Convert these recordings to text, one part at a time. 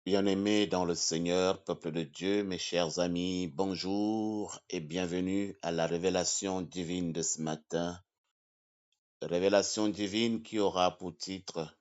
Bien-aimés dans le Seigneur, peuple de Dieu, mes chers amis, bonjour et bienvenue à la révélation divine de ce matin. Révélation divine qui aura pour titre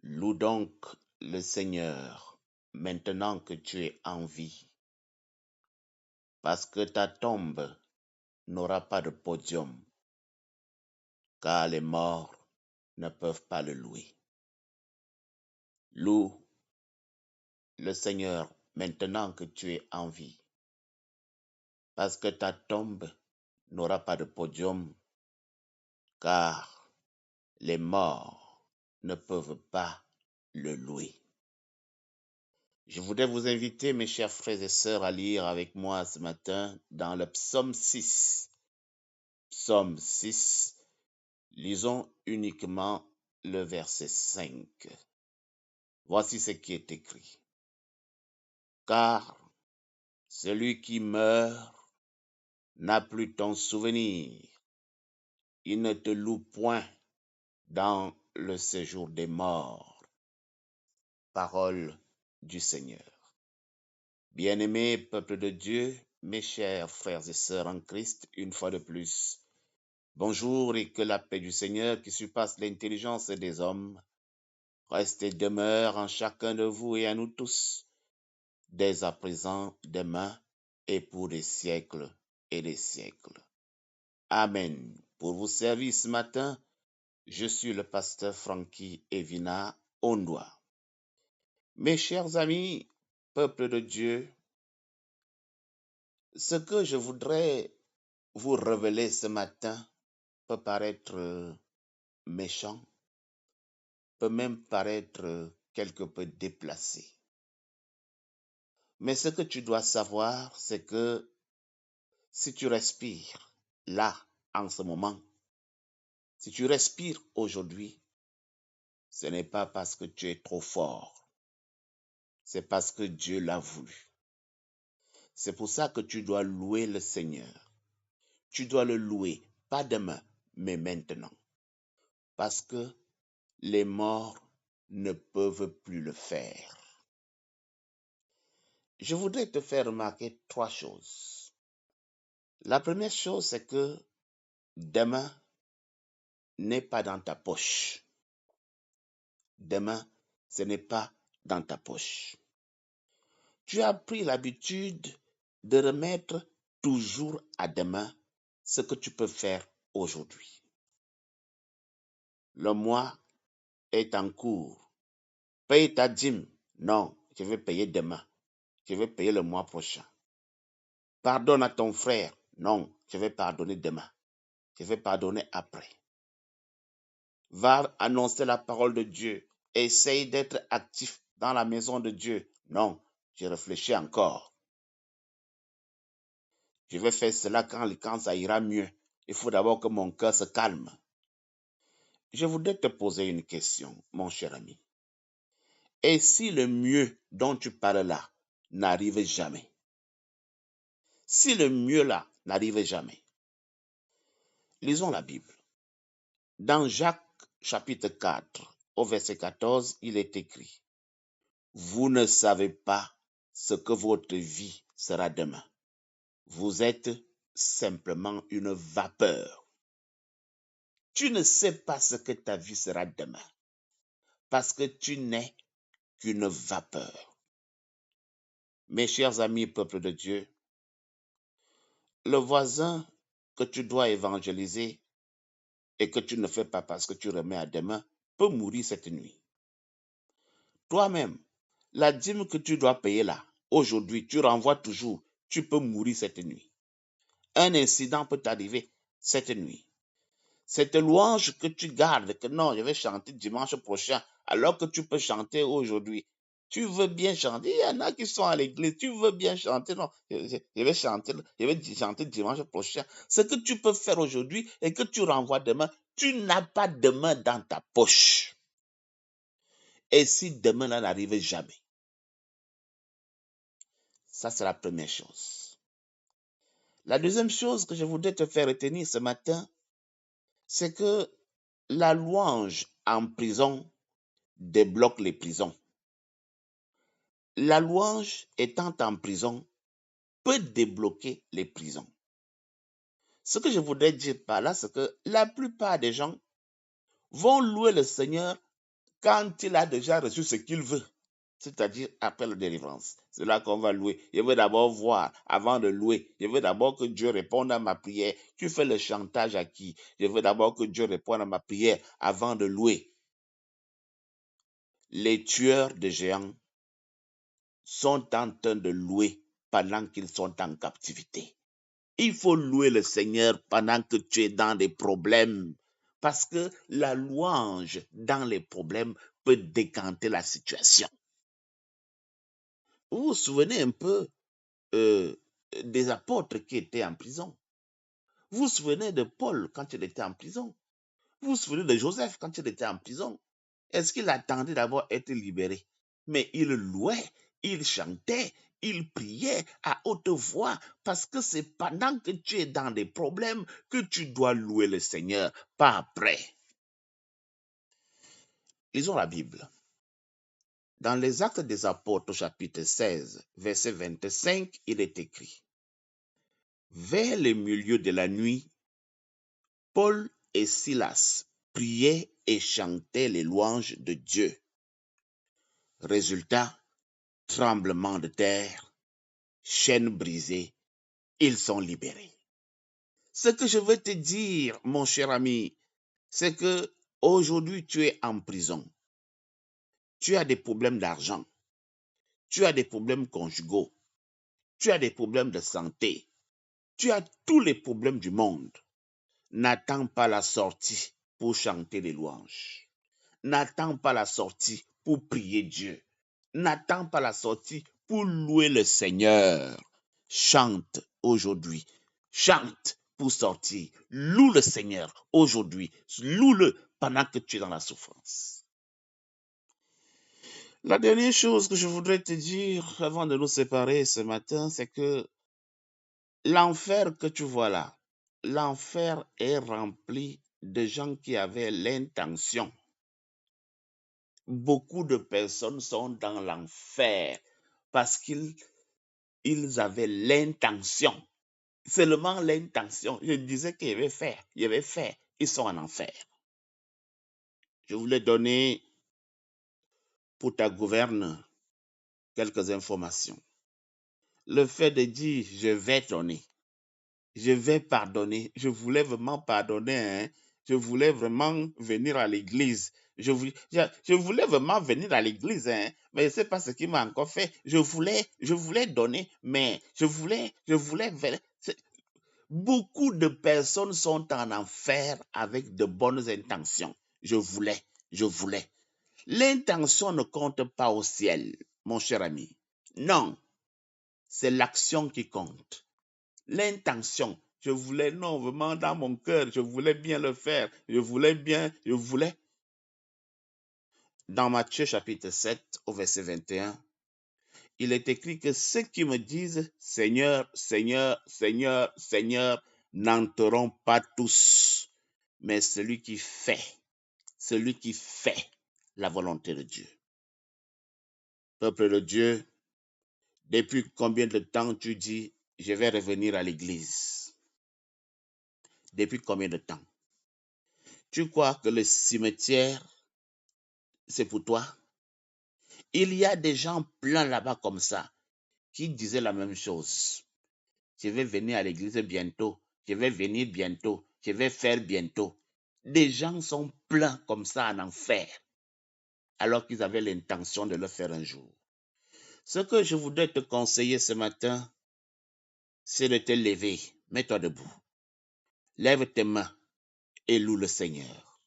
Loue donc le Seigneur maintenant que tu es en vie, parce que ta tombe n'aura pas de podium, car les morts ne peuvent pas le louer. Loue le Seigneur maintenant que tu es en vie, parce que ta tombe n'aura pas de podium, car les morts ne peuvent pas le louer. Je voudrais vous inviter, mes chers frères et sœurs, à lire avec moi ce matin dans le psaume 6. Psaume 6, lisons uniquement le verset 5. Voici ce qui est écrit. Car celui qui meurt n'a plus ton souvenir. Il ne te loue point dans le séjour des morts. Parole du Seigneur. Bien-aimés, peuple de Dieu, mes chers frères et sœurs en Christ, une fois de plus, bonjour et que la paix du Seigneur qui surpasse l'intelligence des hommes reste et demeure en chacun de vous et à nous tous, dès à présent, demain et pour des siècles et des siècles. Amen. Pour vous servir ce matin, je suis le pasteur Frankie Evina Ondoa. Mes chers amis, peuple de Dieu, ce que je voudrais vous révéler ce matin peut paraître méchant, peut même paraître quelque peu déplacé. Mais ce que tu dois savoir, c'est que si tu respires là, en ce moment, si tu respires aujourd'hui, ce n'est pas parce que tu es trop fort, c'est parce que Dieu l'a voulu. C'est pour ça que tu dois louer le Seigneur. Tu dois le louer, pas demain, mais maintenant. Parce que les morts ne peuvent plus le faire. Je voudrais te faire remarquer trois choses. La première chose, c'est que demain n'est pas dans ta poche. Demain, ce n'est pas dans ta poche. Tu as pris l'habitude de remettre toujours à demain ce que tu peux faire aujourd'hui. Le mois est en cours. Paye ta dîme. Non, je vais payer demain. Je vais payer le mois prochain. Pardonne à ton frère. Non, je vais pardonner demain. Je vais pardonner après. Va annoncer la parole de Dieu. Essaye d'être actif dans la maison de Dieu. Non, je réfléchis encore. Je vais faire cela quand ça ira mieux. Il faut d'abord que mon cœur se calme. Je voudrais te poser une question, mon cher ami. Et si le mieux dont tu parles là n'arrive jamais? Si le mieux là n'arrive jamais, lisons la Bible. Dans Jacques chapitre 4, au verset 14, il est écrit, « Vous ne savez pas ce que votre vie sera demain. Vous êtes simplement une vapeur. » Tu ne sais pas ce que ta vie sera demain parce que tu n'es qu'une vapeur. Mes chers amis, peuple de Dieu, le voisin que tu dois évangéliser et que tu ne fais pas parce que tu remets à demain peut mourir cette nuit. Toi-même, la dîme que tu dois payer là, aujourd'hui, tu renvoies toujours, tu peux mourir cette nuit. Un incident peut t'arriver cette nuit. Cette louange que tu gardes, que non, je vais chanter dimanche prochain, alors que tu peux chanter aujourd'hui. Tu veux bien chanter, il y en a qui sont à l'église, tu veux bien chanter, non, je vais chanter dimanche prochain. Ce que tu peux faire aujourd'hui et que tu renvoies demain, tu n'as pas demain dans ta poche. Et si demain là n'arrive jamais? Ça, c'est la première chose. La deuxième chose que je voudrais te faire retenir ce matin, c'est que la louange en prison débloque les prisons. la louange étant en prison peut débloquer les prisons. Ce que je voudrais dire par là, c'est que la plupart des gens vont louer le Seigneur quand il a déjà reçu ce qu'il veut, c'est-à-dire après la délivrance. C'est là qu'on va louer. Je veux d'abord voir avant de louer. Je veux d'abord que Dieu réponde à ma prière. Tu fais le chantage à qui? Je veux d'abord que Dieu réponde à ma prière avant de louer. Les tueurs de géants sont en train de louer pendant qu'ils sont en captivité. Il faut louer le Seigneur pendant que tu es dans des problèmes. Parce que la louange dans les problèmes peut décanter la situation. Vous vous souvenez un peu des apôtres qui étaient en prison. Vous vous souvenez de Paul quand il était en prison. Vous vous souvenez de Joseph quand il était en prison. Est-ce qu'il attendait d'avoir été libéré? Mais il louait, il chantait, il priait à haute voix parce que c'est pendant que tu es dans des problèmes que tu dois louer le Seigneur, pas après. Lisons la Bible. Dans les Actes des Apôtres, chapitre 16, verset 25, il est écrit: vers le milieu de la nuit, Paul et Silas priaient et chantaient les louanges de Dieu. Résultat, tremblement de terre, chaînes brisées, ils sont libérés. Ce que je veux te dire, mon cher ami, c'est que aujourd'hui tu es en prison. Tu as des problèmes d'argent. Tu as des problèmes conjugaux. Tu as des problèmes de santé. Tu as tous les problèmes du monde. N'attends pas la sortie pour chanter les louanges. N'attends pas la sortie pour prier Dieu. N'attends pas la sortie pour louer le Seigneur. Chante aujourd'hui. Chante pour sortir. Loue le Seigneur aujourd'hui. Loue-le pendant que tu es dans la souffrance. La dernière chose que je voudrais te dire avant de nous séparer ce matin, c'est que l'enfer que tu vois là, l'enfer est rempli de gens qui avaient l'intention. Beaucoup de personnes sont dans l'enfer parce qu'ils avaient l'intention. Seulement l'intention. Je disais qu'ils avaient fait. Ils sont en enfer. Je voulais donner pour ta gouverne quelques informations. Le fait de dire je vais donner, je vais pardonner, je voulais vraiment pardonner, hein? Je voulais vraiment venir à l'église. Je voulais vraiment venir à l'église, hein? Mais je ne sais pas ce qui m'a encore fait. Je voulais donner, mais je voulais. Beaucoup de personnes sont en enfer avec de bonnes intentions. Je voulais. L'intention ne compte pas au ciel, mon cher ami. Non, c'est l'action qui compte. L'intention, je voulais, non, vraiment dans mon cœur, je voulais bien le faire. Je voulais. Dans Matthieu chapitre 7, au verset 21, il est écrit que ceux qui me disent Seigneur, Seigneur, Seigneur, Seigneur, n'entreront pas tous, mais celui qui fait la volonté de Dieu. Peuple de Dieu, depuis combien de temps tu dis je vais revenir à l'église? Depuis combien de temps? Tu crois que le cimetière, c'est pour toi? Il y a des gens pleins là-bas comme ça qui disaient la même chose. Je vais venir à l'église bientôt. Je vais venir bientôt. Je vais faire bientôt. Des gens sont pleins comme ça en enfer, alors qu'ils avaient l'intention de le faire un jour. Ce que je voudrais te conseiller ce matin, c'est de te lever. Mets-toi debout. Lève tes mains et loue le Seigneur.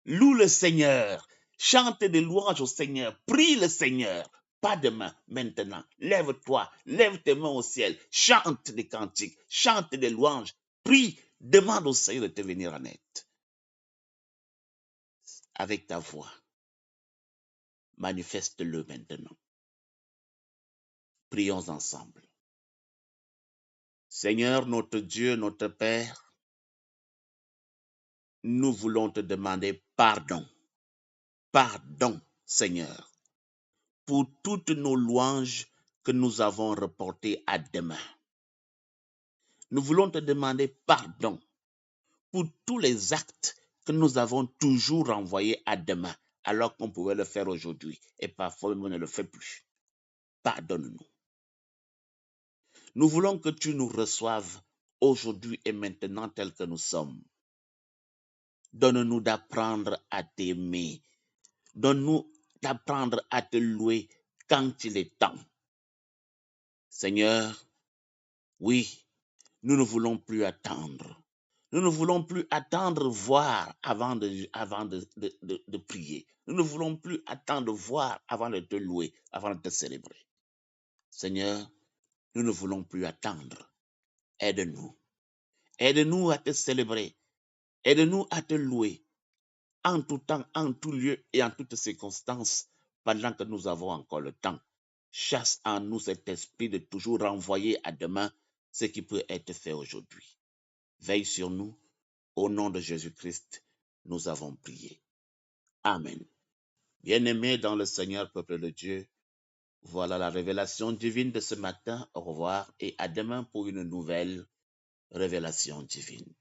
Loue le Seigneur. Chante des louanges au Seigneur. Prie le Seigneur. Pas demain, maintenant. Lève-toi. Lève tes mains au ciel. Chante des cantiques. Chante des louanges. Prie. Demande au Seigneur de te venir en aide. Avec ta voix. Manifeste-le maintenant. Prions ensemble. Seigneur, notre Dieu, notre Père, nous voulons te demander pardon. Pardon, Seigneur. pour toutes nos louanges que nous avons reportées à demain. Nous voulons te demander pardon pour tous les actes que nous avons toujours renvoyés à demain, alors qu'on pouvait le faire aujourd'hui, et parfois on ne le fait plus. Pardonne-nous. Nous voulons que tu nous reçoives aujourd'hui et maintenant tels que nous sommes. Donne-nous d'apprendre à t'aimer. Donne-nous d'apprendre à te louer quand il est temps. Seigneur, oui, nous ne voulons plus attendre. Nous ne voulons plus attendre voir avant de prier. Nous ne voulons plus attendre voir avant de te louer, avant de te célébrer. Seigneur, nous ne voulons plus attendre. Aide-nous. Aide-nous à te célébrer. Aide-nous à te louer en tout temps, en tout lieu et en toutes circonstances, pendant que nous avons encore le temps. Chasse en nous cet esprit de toujours renvoyer à demain ce qui peut être fait aujourd'hui. Veille sur nous. Au nom de Jésus-Christ, nous avons prié. Amen. Bien-aimés dans le Seigneur, peuple de Dieu, voilà la révélation divine de ce matin. Au revoir et à demain pour une nouvelle révélation divine.